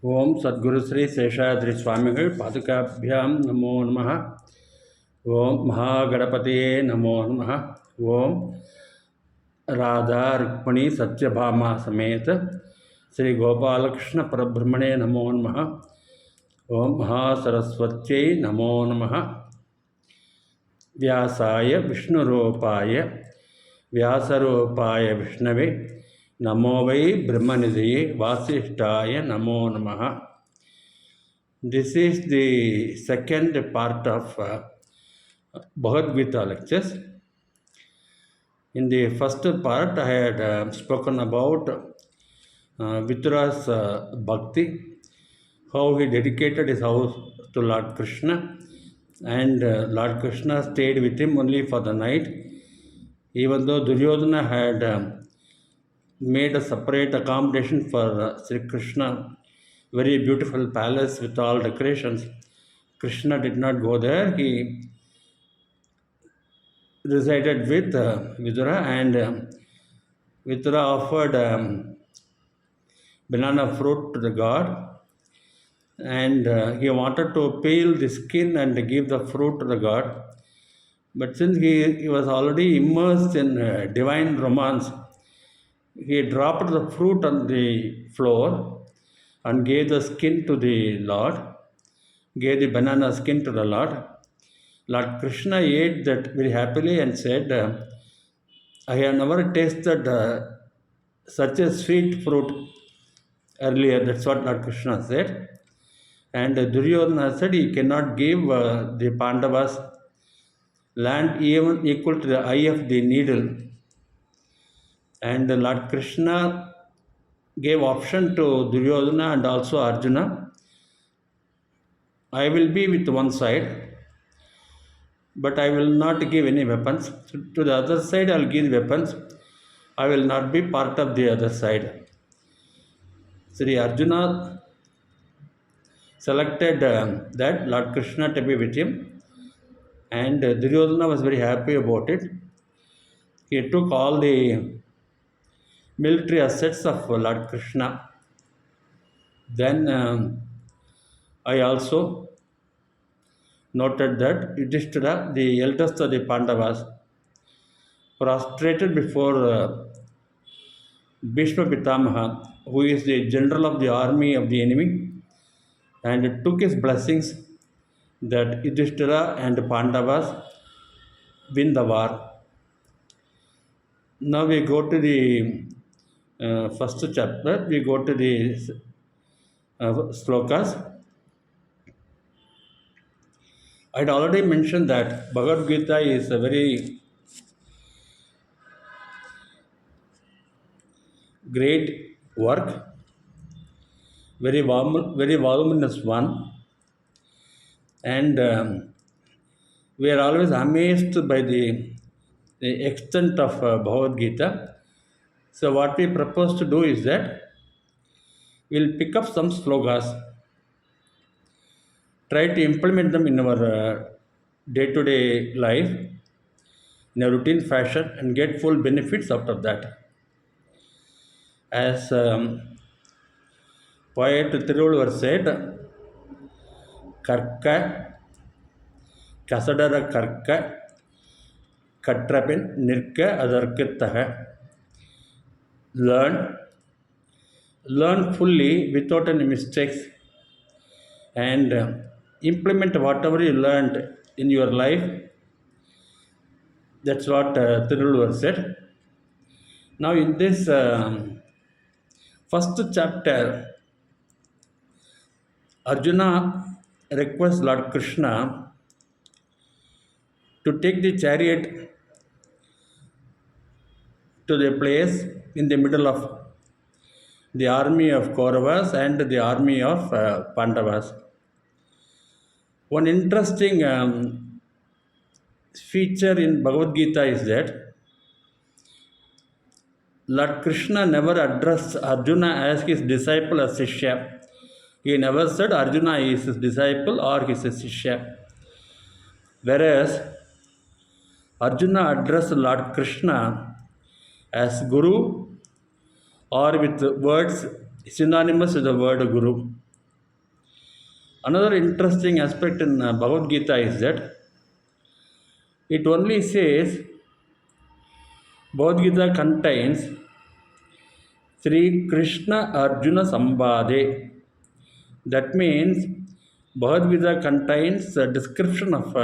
ओम सद्गुरु श्री शेषाद्रि स्वामिகள் पादुकाभ्याम नमो नमः। ओम महागणपतये नमो नमः। ओम राधा रुक्मिणी सत्यभामा समेत श्री गोपालकृष्ण परब्रह्मणे नमो नमः। ओम महासरस्वत्यै नमो नमः। व्यासाय विष्णुरूपाय व्यासरूपाय विष्णवे नमो वै ब्रह्मनिधये वासिष्ठाय नमो नमः. This is the second part of Bhagavad Gita lectures. In the first part, I had spoken about Vitura's bhakti, how he dedicated his house to Lord Krishna, and Lord Krishna stayed with him only for the night, even though Duryodhana had made a separate accommodation for Sri Krishna, very beautiful palace with all decorations. Krishna did not go there. He resided with Vidura, and Vidura offered banana fruit to the god, and he wanted to peel the skin and give the fruit to the god. But since he was already immersed in divine romance, he dropped the fruit on the floor and gave the skin to the Lord, gave the banana skin to the Lord. Lord Krishna ate that very happily and said, I have never tasted such a sweet fruit earlier. That's what Lord Krishna said. And Duryodhana said he cannot give the Pandavas land even equal to the eye of the needle. And Lord Krishna gave option to Duryodhana and also Arjuna. I will be with one side, but I will not give any weapons. To the other side, I will give weapons. I will not be part of the other side. Sri Arjuna selected that Lord Krishna to be with him, and Duryodhana was very happy about it. He took all the military assets of Lord Krishna. Then I also noted that Yudhishthira, the eldest of the Pandavas, prostrated before Bhishma Pitamaha, who is the general of the army of the enemy, and took his blessings that Yudhishthira and Pandavas win the war. Now we go to the first chapter, we go to the slokas. I had already mentioned that Bhagavad Gita is a very great work, very voluminous one, and we are always amazed by the extent of Bhagavad Gita. So what we propose to do is that we'll pick up some slokas, try to implement them in our day-to-day life in a routine fashion and get full benefits out of that. As poet Tiruvallur said, Karka, Kasadara Karka, Katrapin, Nirka, Adarkittaha. Learn fully without any mistakes, and implement whatever you learned in your life. That's what Tiruvallur said. Now in this first chapter, Arjuna requests Lord Krishna to take the chariot to the place in the middle of the army of Kauravas and the army of Pandavas. One interesting feature in Bhagavad Gita is that Lord Krishna never addressed Arjuna as his disciple or Sishya. He never said Arjuna is his disciple or he is a Sishya. Whereas Arjuna addressed Lord Krishna as Guru, or with words synonymous with the word Guru. Another interesting aspect in Bhagavad Gita is that it only says Bhagavad Gita contains Sri Krishna Arjuna Sambade. That means Bhagavad Gita contains a description of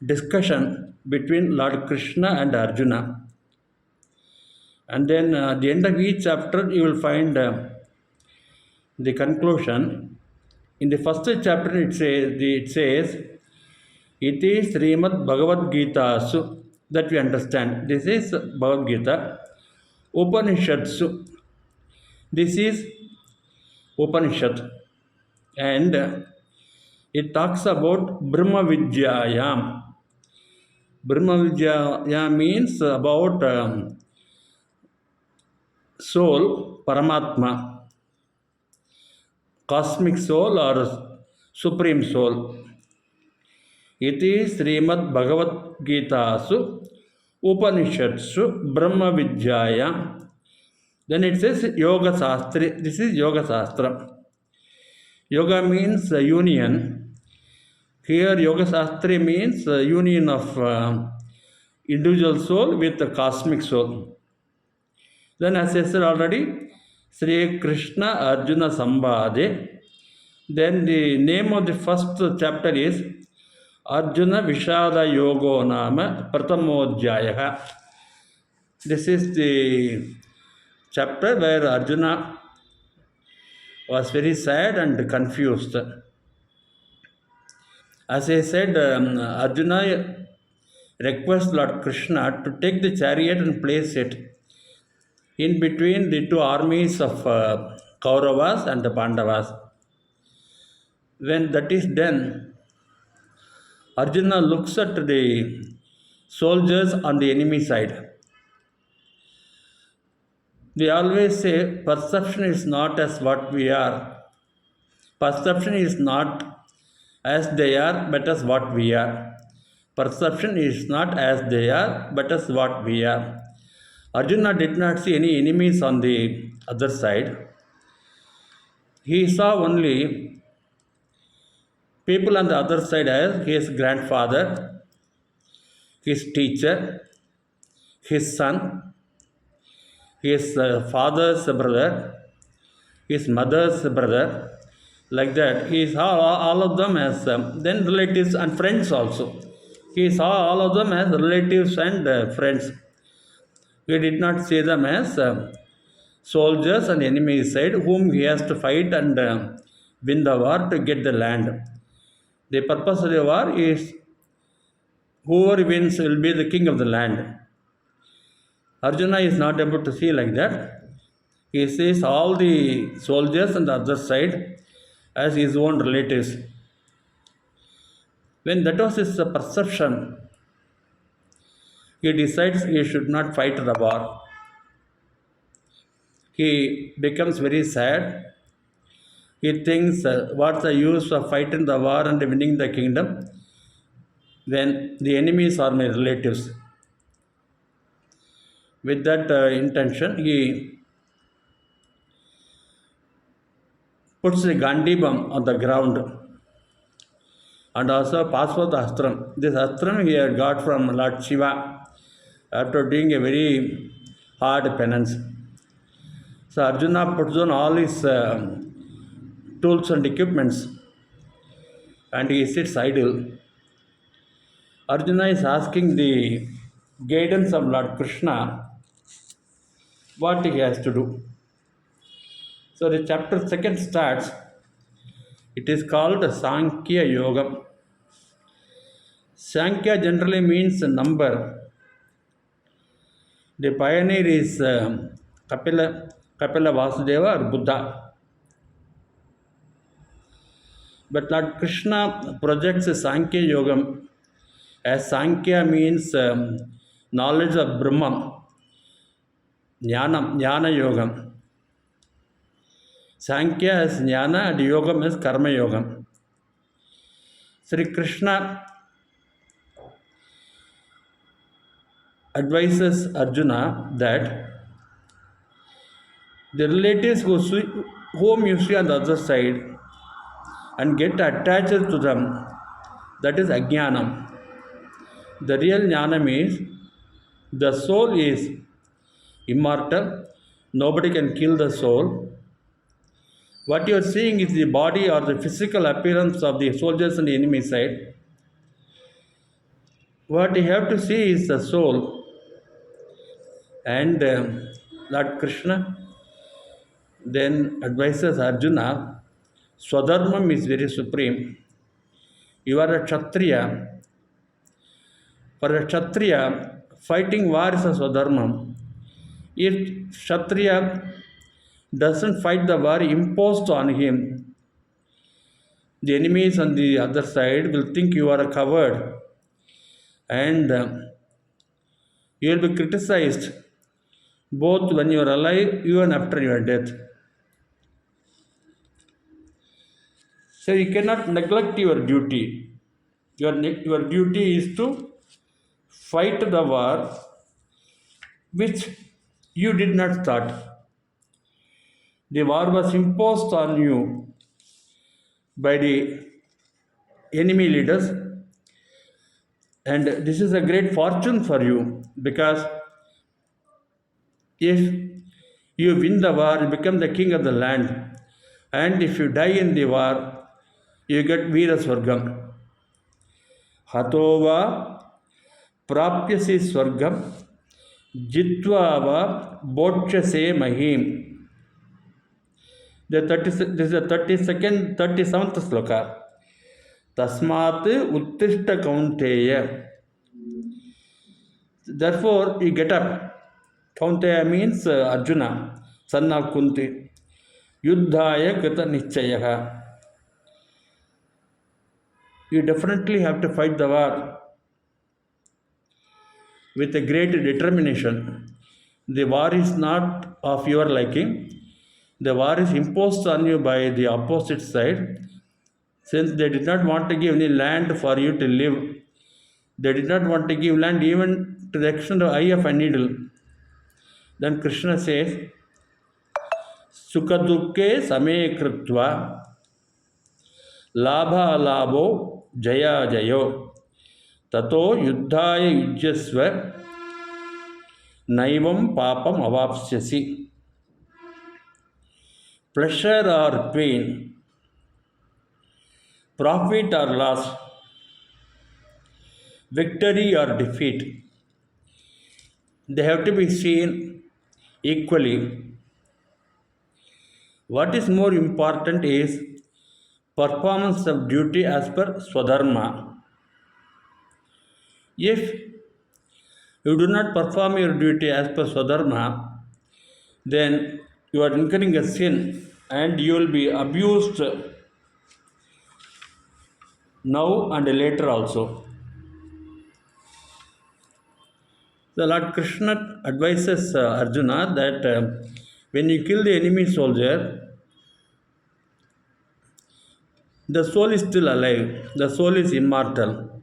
discussion between Lord Krishna and Arjuna. And then at the end of each chapter, you will find the conclusion. In the first chapter, it says Iti Srimad Bhagavad Gita Su, that we understand. This is Bhagavad Gita. Upanishads. This is Upanishad. And it talks about Brahma Vidyayam. Brahma Vidyaya means about soul, Paramatma, cosmic soul or supreme soul. Iti Srimad Bhagavad Gita Su Upanishadsu Brahma Vidyaya. Then it says Yoga Sastri. This is Yoga Sastra. Yoga means union. Here Yoga Sastri means union of individual soul with the cosmic soul. Then as I said already, Sri Krishna Arjuna Sambade. Then the name of the first chapter is Arjuna Vishada Yogo Nama Pratamodhyaya. This is the chapter where Arjuna was very sad and confused. As I said, Arjuna requests Lord Krishna to take the chariot and place it in between the two armies of Kauravas and the Pandavas. When that is done, Arjuna looks at the soldiers on the enemy side. We always say perception is not as what we are. Perception is not as they are, but as what we are. Perception is not as they are, but as what we are. Arjuna did not see any enemies on the other side. He saw only people on the other side as his grandfather, his teacher, his son, his father's brother, his mother's brother, like that. He saw all of them as then relatives and friends also. He saw all of them as relatives and friends. He did not see them as soldiers on the enemy side whom he has to fight and win the war to get the land. The purpose of the war is whoever wins will be the king of the land. Arjuna is not able to see like that. He sees all the soldiers on the other side as his own relatives. When that was his perception, he decides he should not fight the war. He becomes very sad. He thinks, what's the use of fighting the war and winning the kingdom when the enemies are my relatives? With that intention, he puts the Gandhibam on the ground and also Paswat Astram. This Astram he had got from Lord Shiva after doing a very hard penance. So Arjuna puts on all his tools and equipments and he sits idle. Arjuna is asking the guidance of Lord Krishna what he has to do. So the chapter 2 starts. It is called Sankhya Yoga. Sankhya generally means number. The pioneer is Kapila Vasudeva or Buddha. But Lord Krishna projects Sankhya Yoga as Sankhya means knowledge of Brahman, Jnana Yogam. Sankhya is Jnana and Yogam is Karma Yogam. Sri Krishna advises Arjuna that the relatives whom you see on the other side, and get attached to them. That is ajnanam. The real jnanam is the soul is immortal. Nobody can kill the soul. What you are seeing is the body or the physical appearance of the soldiers on the enemy side. What you have to see is the soul. And Lord Krishna then advises Arjuna, Swadharmam is very supreme. You are a Kshatriya. For a Kshatriya, fighting war is a Swadharmam. If Kshatriya doesn't fight the war imposed on him, the enemies on the other side will think you are a coward, and you will be criticized both when you are alive even after your death. So you cannot neglect your duty. Your duty is to fight the war which you did not start. The war was imposed on you by the enemy leaders, and this is a great fortune for you, because if you win the war, you become the king of the land, and if you die in the war, you get Veera Swargam. Hatova prapyasi Swargam jitva va bochyase mahim. This is the 37th sloka. Tasmat uttishta kaunteya. Therefore, you get up. Kaunteya means Arjuna, son of Kunti. Yuddhaya krita nichayaha. You definitely have to fight the war with a great determination. The war is not of your liking. The war is imposed on you by the opposite side. Since they did not want to give any land for you to live, they did not want to give land even to the extent of eye of a needle. Then Krishna says, Sukadukke same krutva labha labho jaya jayo tato yuddhaya yujyasva naivam papam avapsyasi. Pleasure or pain, profit or loss, victory or defeat, they have to be seen equally. What is more important is performance of duty as per Swadharma. If you do not perform your duty as per Swadharma, then you are incurring a sin and you will be abused now and later also. The Lord Krishna advises Arjuna that when you kill the enemy soldier, the soul is still alive, the soul is immortal.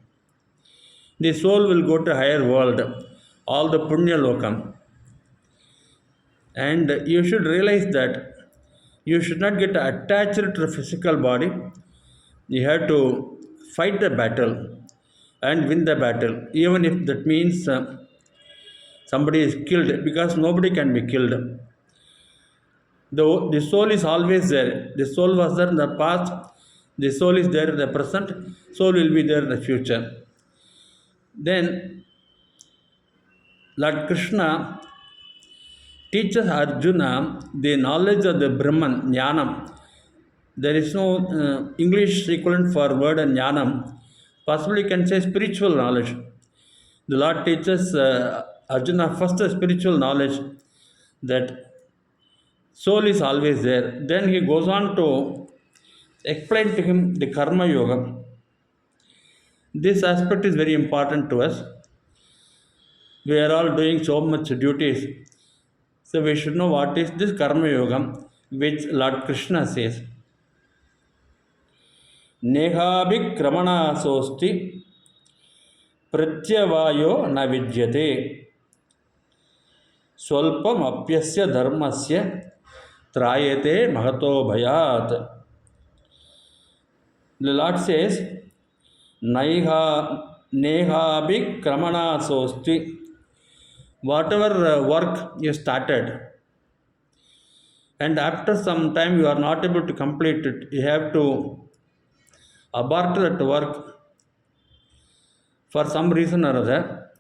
The soul will go to higher world, all the Punya Lokam. And you should realize that you should not get attached to the physical body. You have to fight the battle and win the battle, even if that means somebody is killed, because nobody can be killed. The soul is always there. The soul was there in the past, the soul is there in the present, soul will be there in the future. Then Lord Krishna teaches Arjuna the knowledge of the Brahman, Jnanam. There is no English equivalent for word and Jnanam. Possibly you can say spiritual knowledge. The Lord teaches Arjuna first a spiritual knowledge, that soul is always there. Then he goes on to explain to him the Karma Yoga. This aspect is very important to us. We are all doing so much duties. So we should know what is this Karma Yoga, which Lord Krishna says. Nehabhikramana sosti pratyavayo na vidyate swalpam apyasya dharmasya trayate mahato bhayat. The Lord says, Naiha Neha Kramana Sosti. Whatever work you started, and after some time you are not able to complete it, you have to abort that work for some reason or other.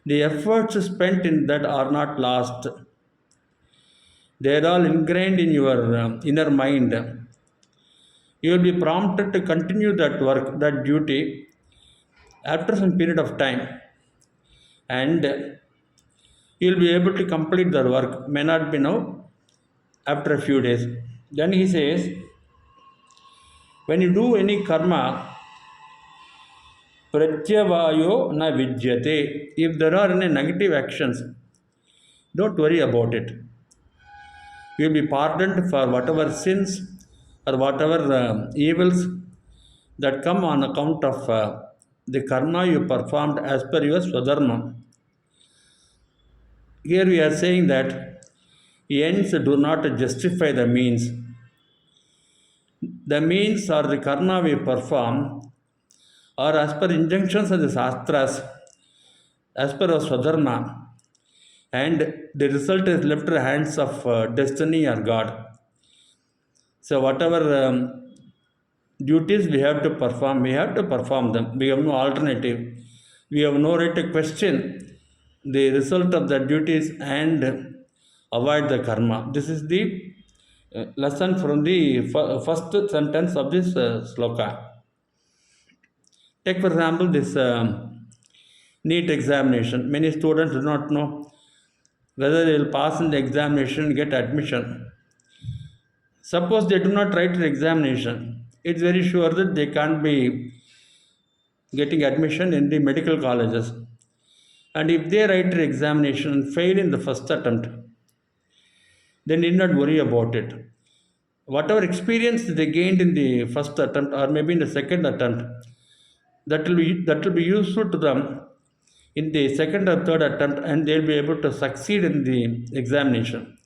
The efforts spent in that are not lost. They are all ingrained in your inner mind. You will be prompted to continue that work, that duty, after some period of time, and you will be able to complete the work. May not be now, after a few days. Then he says, when you do any karma, pratyavayo na vidyate. If there are any negative actions, don't worry about it. You will be pardoned for whatever sins or whatever evils that come on account of the karma you performed as per your swadharma. Here we are saying that ends do not justify the means. The means or the karma we perform are as per injunctions of the Shastras, as per our swadharma, and the result is left in the hands of destiny or God. So whatever duties we have to perform, we have to perform them. We have no alternative. We have no right to question the result of the duties and avoid the karma. This is the lesson from the first sentence of this sloka. Take for example this NEET examination. Many students do not know whether they will pass in the examination and get admission. Suppose they do not write the examination, it's very sure that they can't be getting admission in the medical colleges. And if they write the examination and fail in the first attempt, then need not worry about it. Whatever experience they gained in the first attempt or maybe in the second attempt, that will be useful to them in the second or third attempt, and they'll be able to succeed in the examination.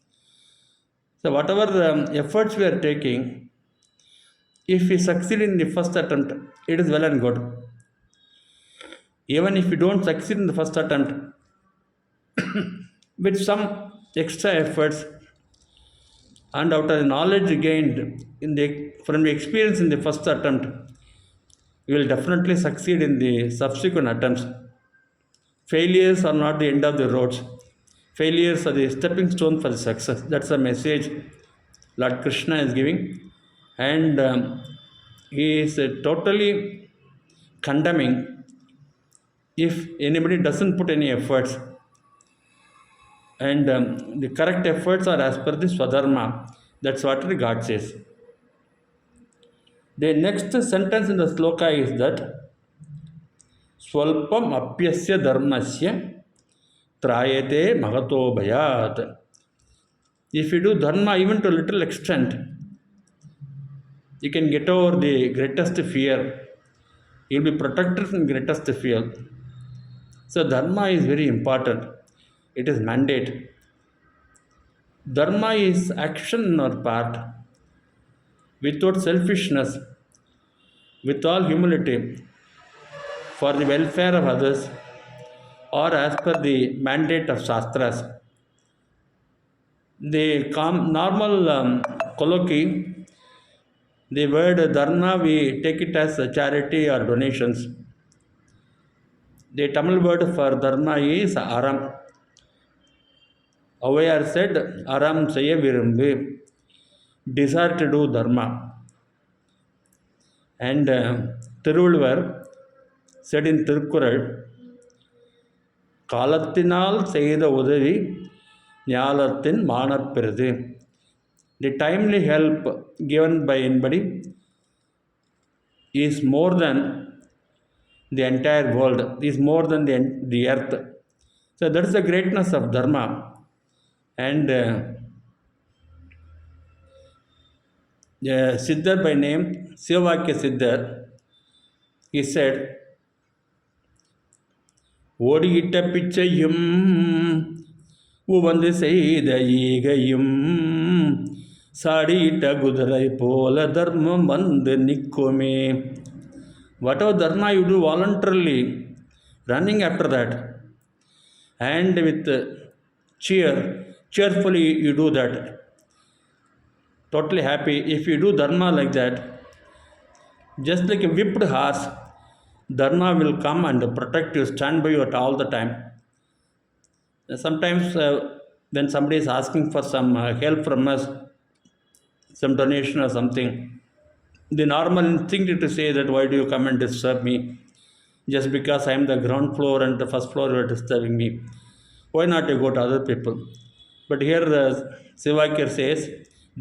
So whatever efforts we are taking, if we succeed in the first attempt, it is well and good. Even if we don't succeed in the first attempt, with some extra efforts and out of the knowledge gained from the experience in the first attempt, we will definitely succeed in the subsequent attempts. Failures are not the end of the roads. Failures are the stepping stone for the success. That's a message Lord Krishna is giving. And he is totally condemning if anybody doesn't put any efforts. And the correct efforts are as per the Swadharma. That's what the God says. The next sentence in the sloka is that Swalpam apyasya dharmasya trayate magato bhayat. If you do dharma even to a little extent, you can get over the greatest fear. You'll be protected from greatest fear. So dharma is very important. It is mandate. Dharma is action on our part without selfishness, with all humility, for the welfare of others, or as per the mandate of Shastras. The normal colloquy, the word dharma, we take it as a charity or donations. The Tamil word for dharma is aram. Avayar said, aram seiya virumbu, desire to do dharma. And Tiruvulvar said in Tirukkural, காலத்தினால் செய்த உதவி ஞாலத்தின் மானப்பெரிது. The timely help given by anybody is more than the entire world, is more than the earth. So that is the greatness of dharma. And Siddhar by name, Sivakya Siddhar, he said, ஓடியிட்ட பிச்சையும் உவந்து செய்த ஈகையும் சாடியிட்ட குதிரை போல தர்மம் வந்து நிற்குமே. Whatever dharma you do voluntarily, running after that, and with cheerfully you do that, totally happy. If you do dharma like that, just like a whipped horse, dharma will come and protect you, stand by you at all the time. Sometimes when somebody is asking for some help from us, some donation or something, the normal instinct is to say that why do you come and disturb me? Just because I am the ground floor and the first floor you are disturbing me. Why not you go to other people? But here the Sivakir says,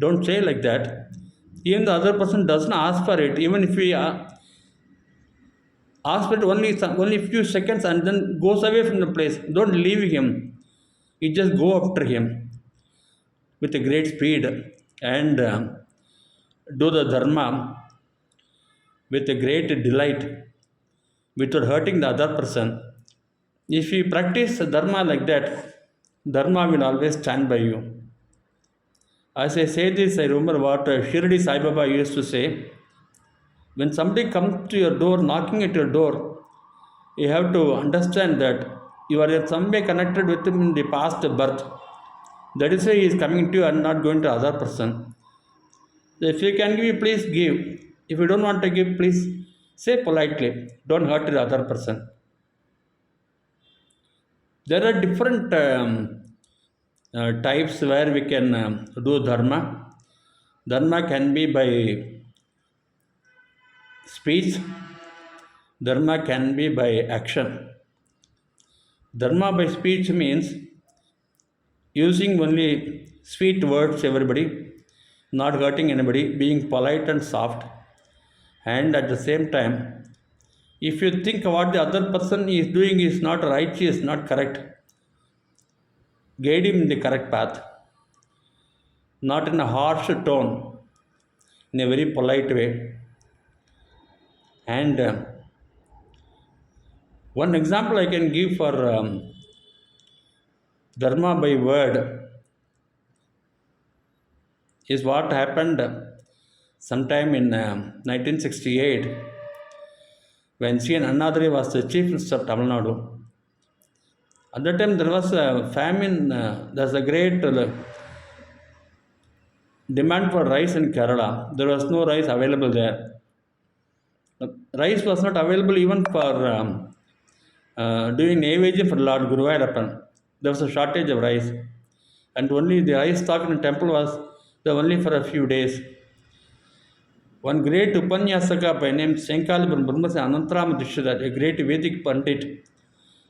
don't say like that. Even the other person doesn't ask for it. Even if we ask for it only few seconds and then goes away from the place, don't leave him. You just go after him with a great speed and do the dharma with a great delight without hurting the other person. If you practice dharma like that, dharma will always stand by you. As I say this, I remember what Shirdi Sai Baba used to say. When somebody comes to your door, knocking at your door, you have to understand that you are in some way connected with him in the past birth. That is why he is coming to you and not going to other person. If you can give, please give. If you don't want to give, please say politely. Don't hurt the other person. There are different types where we can do dharma. Dharma can be by speech, dharma can be by action. Dharma by speech means using only sweet words, everybody, not hurting anybody, being polite and soft, and at the same time, if you think what the other person is doing is not righteous, not correct, guide him in the correct path, not in a harsh tone, in a very polite way. And one example I can give for dharma by word is what happened sometime in 1968 when C. N. Annadri was the Chief Minister of Tamil Nadu. At that time there was a famine, there's a great demand for rice in Kerala. There was no rice available there. Rice was not available even for doing Naivedya for Lord Guruvayurappan. There was a shortage of rice. And only the rice stock in the temple was there only for a few days. One great Upanyasaka by name Senkalibun Brahmasa Anantarama Dishadar, a great Vedic Pandit,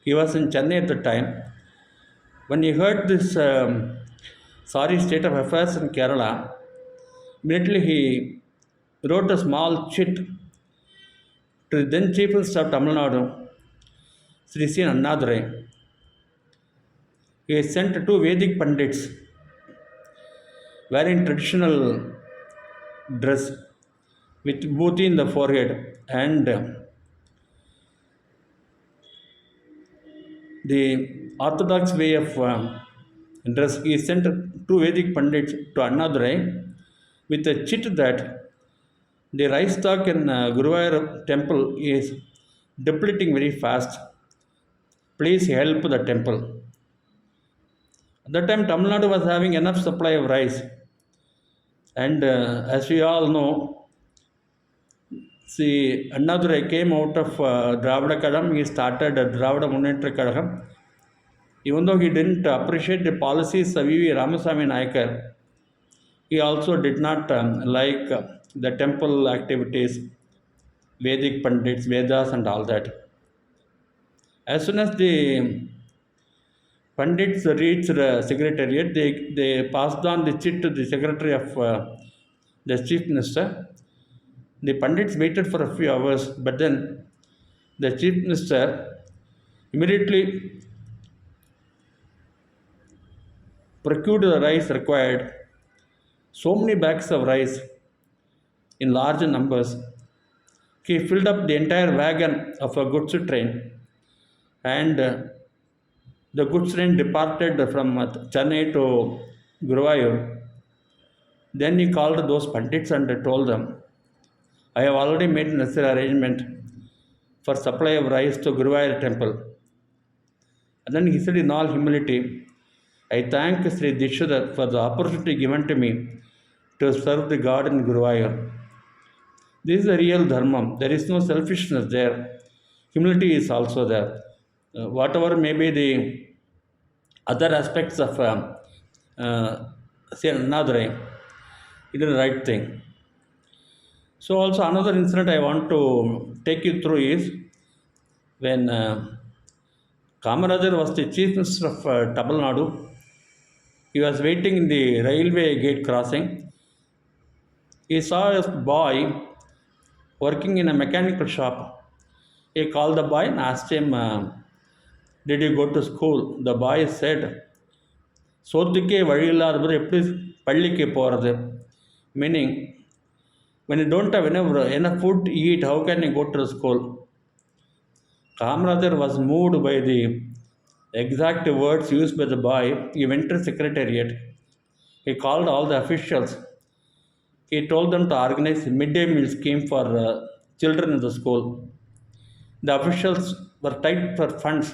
he was in Chennai at the time. When he heard this sorry state of affairs in Kerala, immediately he wrote a small chit to the then Chief Minister of Tamil Nadu, Sri C. N. Annadure. He sent two Vedic Pandits wearing traditional dress with bhuti in the forehead and the orthodox way of dress. He sent two Vedic Pandits to Annadure with a chit that the rice stock in Guruvayur temple is depleting very fast. Please help the temple. At that time, Tamil Nadu was having enough supply of rice. And as we all know, see, Annadure came out of Dravida Kadam. He started Dravida Munnetra Kadam. Even though he didn't appreciate the policies of V.V. Ramaswamy Nayakar, he also did not like the temple activities, Vedic Pandits, Vedas, and all that. As soon as the Pandits reached the secretariat, they passed on the chit to the secretary of the chief minister. The Pandits waited for a few hours, but then the chief minister immediately procured the rice required, so many bags of rice in large numbers. He filled up the entire wagon of a goods train, and the goods train departed from Chennai to Guruvayur. Then he called those pandits and told them, I have already made necessary arrangement for supply of rice to Guruvayur temple. And then he said in all humility, I thank Sri Dishadar for the opportunity given to me to serve the God in Guruvayur. This is a real dharma. There is no selfishness there. Humility is also there. Whatever may be the other aspects of uh, Nadre, it is the right thing. So also another incident I want to take you through is when Kamarajar was the chief minister of Tamil Nadu. He was waiting in the railway gate crossing. He saw a boy working in a mechanical shop. He called the boy and asked him, did you go to school? The boy said, சோத்துக்கே வழி இல்லாதபோது எப்படி பள்ளிக்கு போகிறது? Meaning, when you don't have enough food to eat, how can you go to school? Kamarajar was moved by the exact words used by the boy. He went to secretariat. He called all the officials. He told them to organize a midday meal scheme for children in the school. The officials were tight for funds.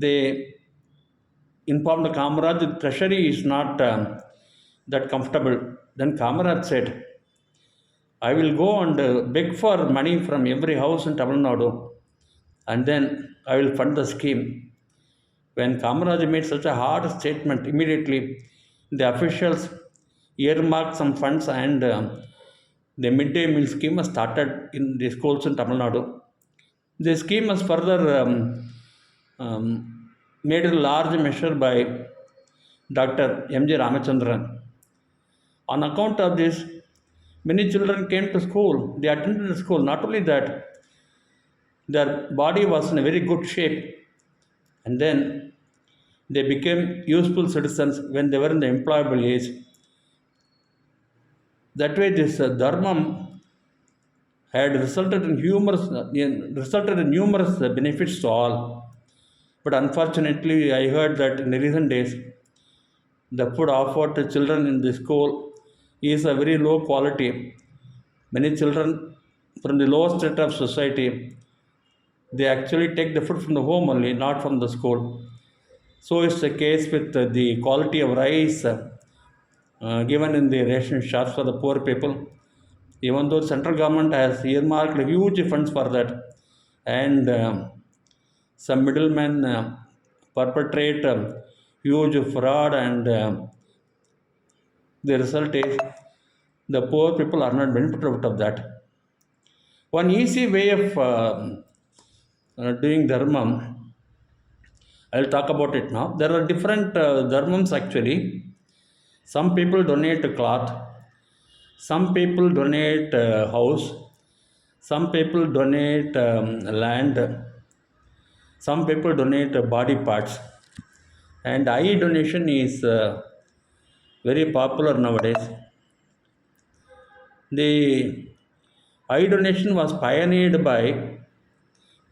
They informed the Kamaraj the treasury is not that comfortable. Then Kamaraj said, I will go and beg for money from every house in Tamil Nadu and then I will fund the scheme. When Kamaraj made such a hard statement, immediately the officials earmarked some funds and the midday meal scheme was started in the schools in Tamil Nadu. The scheme was further made a large measure by Dr. M.J. Ramachandran. On account of this, many children came to school. They attended the school. Not only that, their body was in a very good shape. And then they became useful citizens when they were in the employable age. That way, this dharma had resulted in numerous benefits to all. But unfortunately, I heard that in the recent days, the food offered to children in the school is a very low quality. Many children from the lowest strata of society, they actually take the food from the home only, not from the school. So it's the case with the quality of rice given in the ration shops for the poor people. Even though central government has earmarked huge funds for that, and some middlemen perpetrate huge fraud, and the result is the poor people are not benefited out of that. One easy way of doing dharma, I'll talk about it now. There are different dharmams actually. Some people donate a cloth, some people donate a house, some people donate land, some people donate body parts, and eye donation is very popular nowadays. The eye donation was pioneered by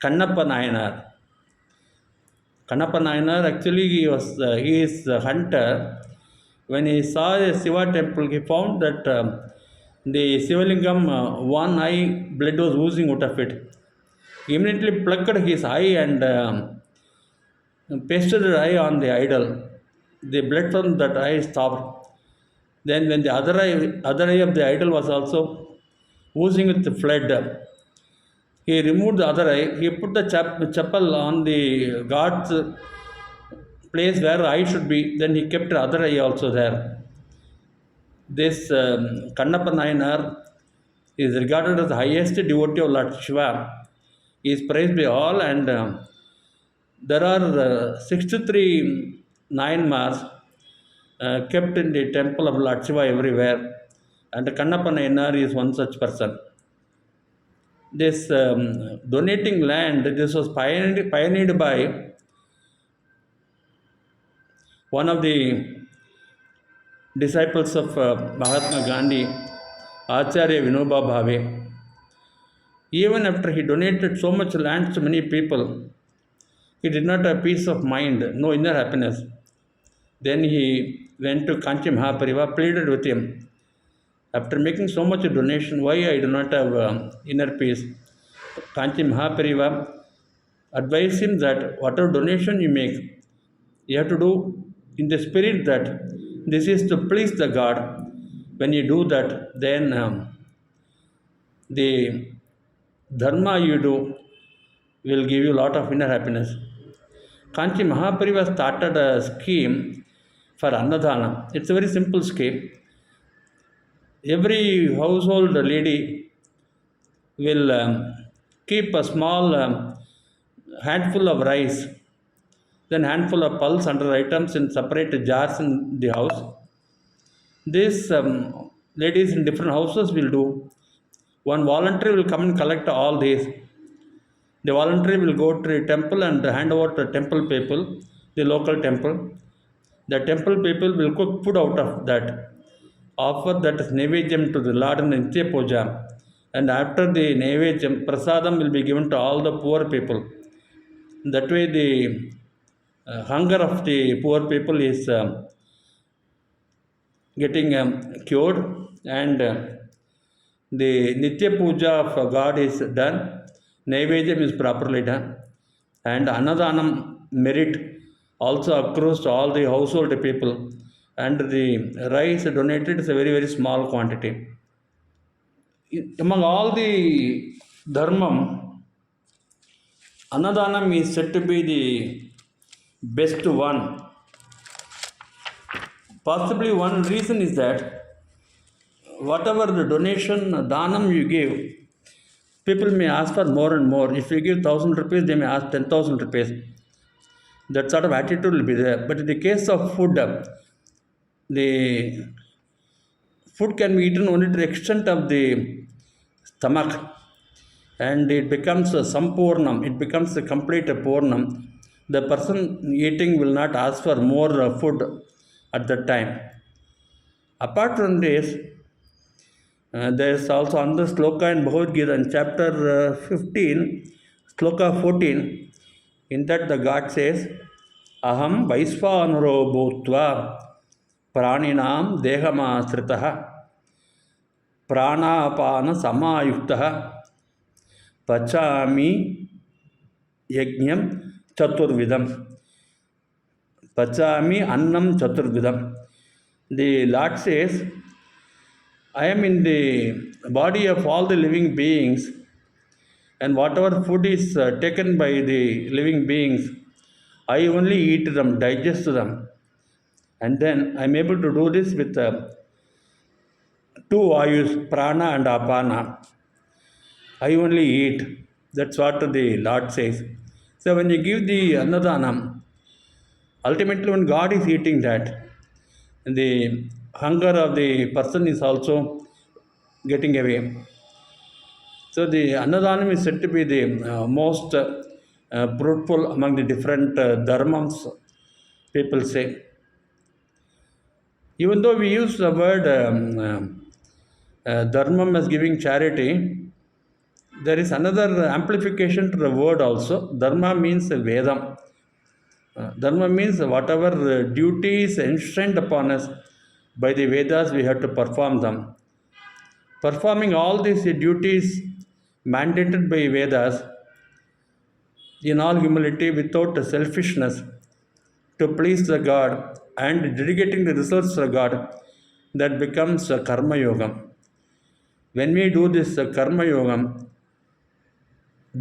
Kannappa Nayanar. Kannappa Nayanar actually he is a hunter. When he saw a Shiva temple, he found that the Shivalingam, one eye blood was oozing out of it. He immediately plucked his eye and pasted the eye on the idol. The blood from that eye stopped. Then, when the other eye of the idol was also oozing with blood, he removed the other eye. He put the chapel on the god's place where eye should be. Then he kept the other eye also there. This Kannappa Nayanar is regarded as the highest devotee of Lord Shiva. He is praised by all, and there are 63 Nayanmars kept in the temple of Lord Shiva everywhere, and Kannappa Nayanar is one such person. This donating land, this was pioneered by one of the disciples of Mahatma Gandhi, Acharya Vinoba Bhave. Even after he donated so much land to many people, he did not have peace of mind, no inner happiness. Then he went to Kanchi Mahapariva, pleaded with him, After making so much donation, why I do not have inner peace? Kanchi Mahapariva advised him that whatever donation you make, you have to do in the spirit that this is to please the God. When you do that, then the dharma you do will give you a lot of inner happiness. Kanchi Mahapariva started a scheme for Annadana. It's a very simple scheme. Every household lady will keep a small handful of rice, then handful of pulse under items in separate jars in the house. These ladies in different houses will do. One volunteer will come and collect all these. The volunteer will go to the temple and hand over to temple people, the local temple. The temple people will cook food out of that, offer that as Nevedyam to the Lord in Nitya Puja. And after the Nevedyam, Prasadam will be given to all the poor people. That way, the hunger of the poor people is getting cured, and the Nitya Puja of God is done. Nevedyam is properly done, and Annadanam merit also accrues to all the household people. And the rice donated is a very, very small quantity. Among all the dharmam, Annadanam is said to be the best one. Possibly one reason is that whatever the donation, dhanam you give, people may ask for more and more. If you give 1,000 rupees, they may ask 10,000 rupees. That sort of attitude will be there. But in the case of food, the food can be eaten only to the extent of the stomach, and it becomes a sampurnam, it becomes a complete purnam. The person eating will not ask for more food at that time. Apart from this, there is also another sloka in Bhagavad Gita in chapter 15, sloka 14. In that, the God says, Aham Vaisvanaro Bhutva Praninam Dehamasritaha Pranapana Samayuktaha Pachami Yajnam Chaturvidam. Pachami Annam Chaturvidam. The Lord says, I am in the body of all the living beings, and whatever food is taken by the living beings, I only eat them, digest them, and then I am able to do this with two ayus, prana and apana. I only eat. That's what the Lord says. So when you give the annadanam, ultimately when God is eating that, the hunger of the person is also getting away. So the Annadanam is said to be the most fruitful among the different dharmams, people say. Even though we use the word dharmam as giving charity, there is another amplification to the word also. Dharma means Vedam. Dharma means whatever duties enshrined upon us by the Vedas, we have to perform them. Performing all these duties mandated by Vedas in all humility without selfishness to please the God and dedicating the results to God, that becomes a karma yoga. When we do this karma yoga,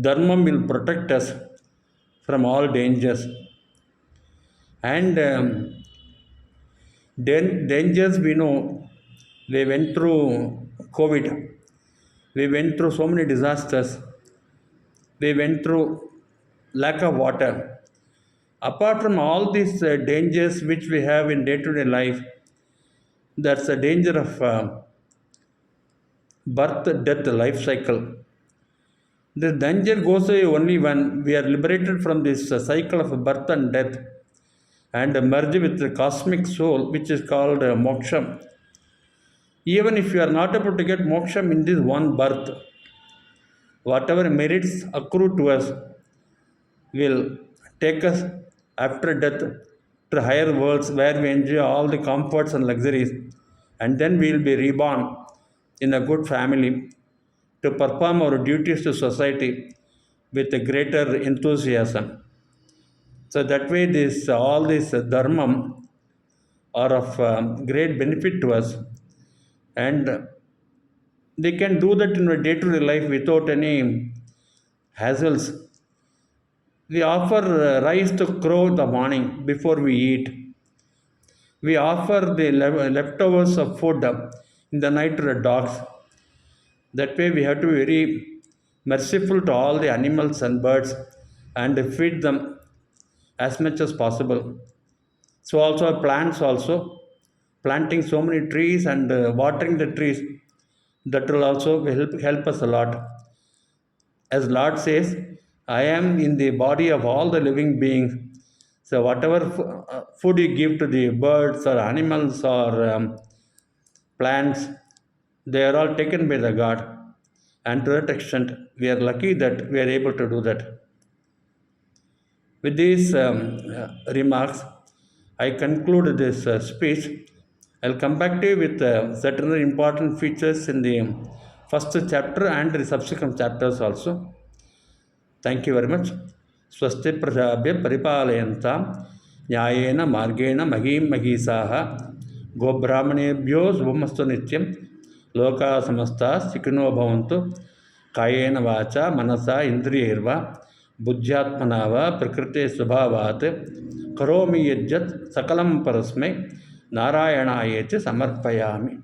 dharma will protect us from all dangers. And dangers we know, we went through COVID, we went through so many disasters, we went through lack of water. Apart from all these dangers which we have in day-to-day life, that's a danger of birth, death, life cycle. The danger goes away only when we are liberated from this cycle of birth and death and merge with the cosmic soul, which is called moksha. Even if you are not able to get moksha in this one birth, whatever merits accrue to us will take us after death to higher worlds where we enjoy all the comforts and luxuries, and then we will be reborn in a good family to perform our duties to society with a greater enthusiasm. So that way, this all this dharma are of great benefit to us, and they can do that in a day-to-day life without any hassles. We offer rice to crow in the morning before we eat. We offer the leftovers of food in the night to the dogs. That way, we have to be very merciful to all the animals and birds and feed them as much as possible. So also plants also, planting so many trees and watering the trees, that will also help us a lot. As Lord says, I am in the body of all the living beings. So whatever food you give to the birds or animals or plants, they are all taken by the God. And to that extent, we are lucky that we are able to do that. With these remarks, I conclude this speech. I'll come back to you with certain important features in the first chapter and the subsequent chapters also. Thank you very much. स्वस्ति प्रजाभ्य परिपालयन्तां न्यायेन मार्गेण महीं महीसाः गोब्राह्मणेभ्यो शुभमस्तु नित्यं लोकाः समस्ताः सुखिनो भवन्तु कायेन वाचा मनसा इन्द्रियैर्वा बुद्ध्यात्मना वा प्रकृते स्वभावात् करोमि यद्यत् सकलं परस्मै नारायणायेति समर्पयामि.